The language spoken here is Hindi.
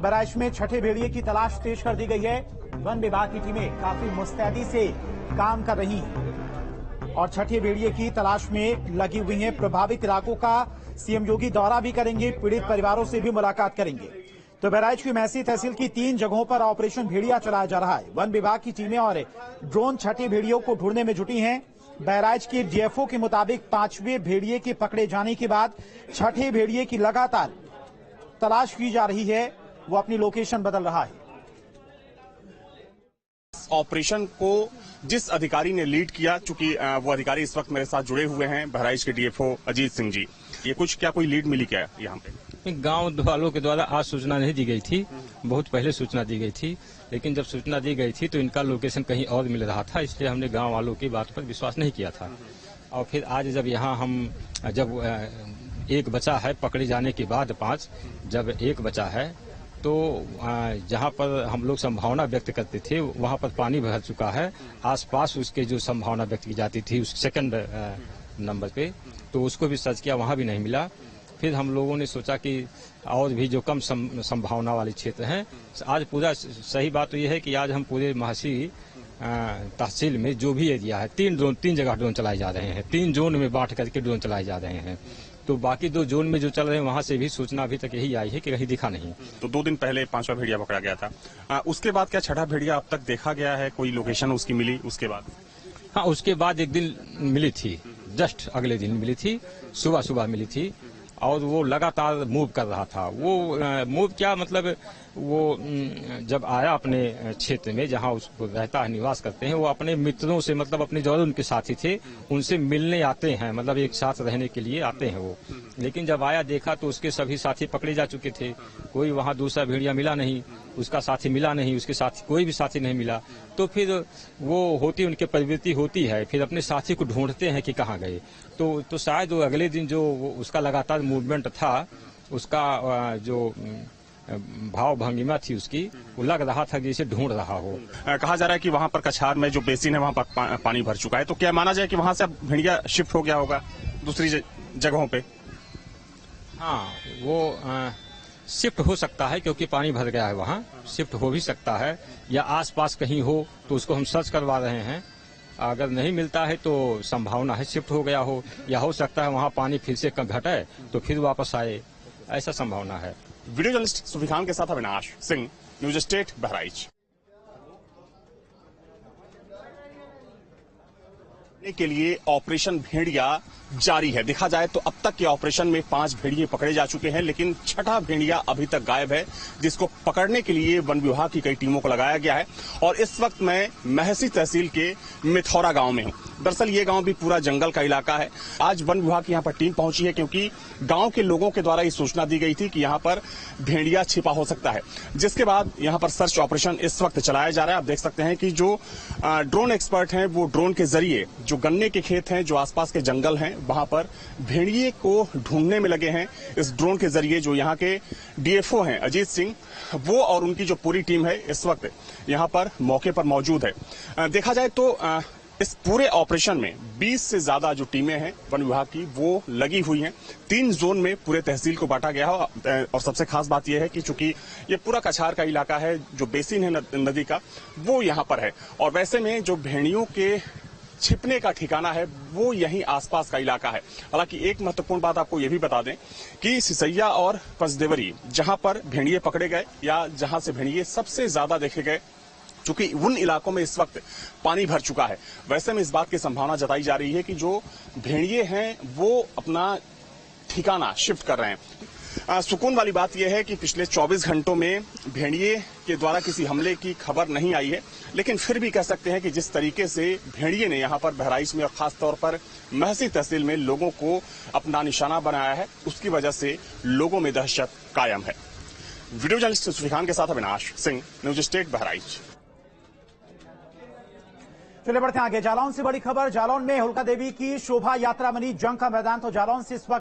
बहराइच में छठे भेड़िए की तलाश तेज कर दी गई है। वन विभाग की टीमें काफी मुस्तैदी से काम कर रही हैं और छठे भेड़िए की तलाश में लगी हुई हैं। प्रभावित इलाकों का सीएम योगी दौरा भी करेंगे, पीड़ित परिवारों से भी मुलाकात करेंगे। तो बहराइच की मैसी तहसील की 3 जगहों पर ऑपरेशन भेड़िया चलाया जा रहा है। वन विभाग की टीमें और ड्रोन छठे भेड़ियों को ढूंढने में जुटी हैं। बहराइच के डीएफओ के मुताबिक 5वें भेड़िए के पकड़े जाने के बाद छठे भेड़िए की लगातार तलाश की जा रही है। वो अपनी लोकेशन बदल रहा है। ऑपरेशन को जिस अधिकारी ने लीड किया, चूंकि वो अधिकारी इस वक्त मेरे साथ जुड़े हुए हैं, बहराइच के डीएफओ अजीत सिंह जी, ये क्या कोई लीड मिली क्या यहाँ पे? गांव वालों के द्वारा आज सूचना नहीं दी गई थी, बहुत पहले सूचना दी गई थी, लेकिन जब सूचना दी गई थी तो इनका लोकेशन कहीं और मिल रहा था, इसलिए हमने गांव वालों की बात पर विश्वास नहीं किया था। और फिर आज जब यहाँ जब एक बचा है पकड़े जाने के बाद 5, जब एक बचा है तो जहाँ पर हम लोग संभावना व्यक्त करते थे वहाँ पर पानी भर चुका है। आसपास उसके जो संभावना व्यक्त की जाती थी उस सेकंड नंबर पे, तो उसको भी सर्च किया, वहाँ भी नहीं मिला। फिर हम लोगों ने सोचा कि और भी जो कम संभावना वाले क्षेत्र हैं, आज पूरा सही बात तो ये है कि आज हम पूरे महासी तहसील में जो भी एरिया है 3 जगह ड्रोन चलाए जा रहे हैं। 3 जोन में बांट करके ड्रोन चलाए जा रहे हैं। तो बाकी 2 जोन में जो चल रहे हैं वहां से भी सूचना अभी तक यही आई है कि कहीं दिखा नहीं। तो 2 दिन पहले 5वां भेड़िया पकड़ा गया था, उसके बाद क्या छठा भेड़िया अब तक देखा गया है? कोई लोकेशन उसकी मिली उसके बाद? हाँ, उसके बाद एक दिन मिली थी, जस्ट अगले दिन मिली थी, सुबह मिली थी और वो लगातार मूव कर रहा था। वो मूव क्या मतलब, वो जब आया अपने क्षेत्र में जहां उसको रहता है, निवास करते हैं, वो अपने मित्रों से, मतलब अपने जो उनके साथी थे उनसे मिलने आते हैं, मतलब एक साथ रहने के लिए आते हैं वो। लेकिन जब आया देखा तो उसके सभी साथी पकड़े जा चुके थे, कोई वहां दूसरा भेड़िया मिला नहीं, उसका साथी मिला नहीं, उसके साथी कोई भी साथी नहीं मिला। तो फिर वो होती उनकी प्रवृत्ति होती है, फिर अपने साथी को ढूंढते हैं कि कहाँ गए। तो शायद वो अगले दिन जो उसका लगातार मूवमेंट था, उसका जो भाव भंगिमा थी उसकी, वो लग रहा था कि इसे ढूंढ रहा हो। कहा जा रहा है कि वहां पर कछार में जो बेसिन है वहां पर पानी भर चुका है, तो क्या माना जाए कि वहां से अब भेड़िया शिफ्ट हो गया होगा दूसरी जगहों पे? हाँ, वो शिफ्ट हो सकता है क्योंकि पानी भर गया है, वहाँ शिफ्ट हो भी सकता है, या आसपास कहीं हो तो उसको हम सर्च करवा रहे हैं। अगर नहीं मिलता है तो संभावना है शिफ्ट हो गया हो, या हो सकता है वहाँ पानी फिर से घटे तो फिर वापस आए, ऐसा संभावना है। वीडियो जर्नलिस्ट सुफी खान के साथ अविनाश सिंह, न्यूज स्टेट बहराइच। के लिए ऑपरेशन भेड़िया जारी है। देखा जाए तो अब तक के ऑपरेशन में 5 भेड़िए पकड़े जा चुके हैं, लेकिन छठा भेड़िया अभी तक गायब है, जिसको पकड़ने के लिए वन विभाग की कई टीमों को लगाया गया है। और इस वक्त मैं महसी तहसील के मिथौरा गांव में हूं। दरअसल ये गांव भी पूरा जंगल का इलाका है। आज वन विभाग की यहाँ पर टीम पहुंची है क्योंकि गांव के लोगों के द्वारा ये सूचना दी गई थी कि यहाँ पर भेड़िया छिपा हो सकता है, जिसके बाद यहाँ पर सर्च ऑपरेशन इस वक्त चलाया जा रहा है। आप देख सकते हैं कि जो ड्रोन एक्सपर्ट हैं वो ड्रोन के जरिए जो गन्ने के खेत हैं, जो आसपास के जंगल हैं, वहां पर भेड़िए को ढूंढने में लगे हैं। इस ड्रोन के जरिए जो यहाँ के डीएफओ हैं अजीत सिंह, वो और उनकी जो पूरी टीम है इस वक्त यहाँ पर मौके पर मौजूद है। देखा जाए तो इस पूरे ऑपरेशन में 20 से ज्यादा जो टीमें हैं वन विभाग की वो लगी हुई हैं। 3 जोन में पूरे तहसील को बांटा गया है। और सबसे खास बात यह है कि चूंकि ये पूरा कछार का इलाका है, जो बेसिन है नदी का वो यहाँ पर है, और वैसे में जो भेड़ियों के छिपने का ठिकाना है वो यहीं आसपास का इलाका है। हालांकि एक महत्वपूर्ण बात आपको ये भी बता दें कि सिसैया और पचदेवरी जहां पर भेड़िए पकड़े गए, या जहां से भेड़िए सबसे ज्यादा देखे गए, चूंकि उन इलाकों में इस वक्त पानी भर चुका है, वैसे में इस बात की संभावना जताई जा रही है कि जो भेड़िए हैं वो अपना ठिकाना शिफ्ट कर रहे हैं। सुकून वाली बात यह है कि पिछले 24 घंटों में भेड़िए के द्वारा किसी हमले की खबर नहीं आई है, लेकिन फिर भी कह सकते हैं कि जिस तरीके से भेड़िए ने यहाँ पर बहराइच में और खासतौर पर महसी तहसील में लोगों को अपना निशाना बनाया है, उसकी वजह से लोगों में दहशत कायम है। वीडियो जर्नलिस्ट सुफी खान के साथ अविनाश सिंह, न्यूज स्टेट बहराइच। चलिए बढ़ते हैं आगे। जालौन से बड़ी खबर। जालौन में होलिका देवी की शोभा यात्रा बनी जंग का मैदान। तो जालौन से इस वक्त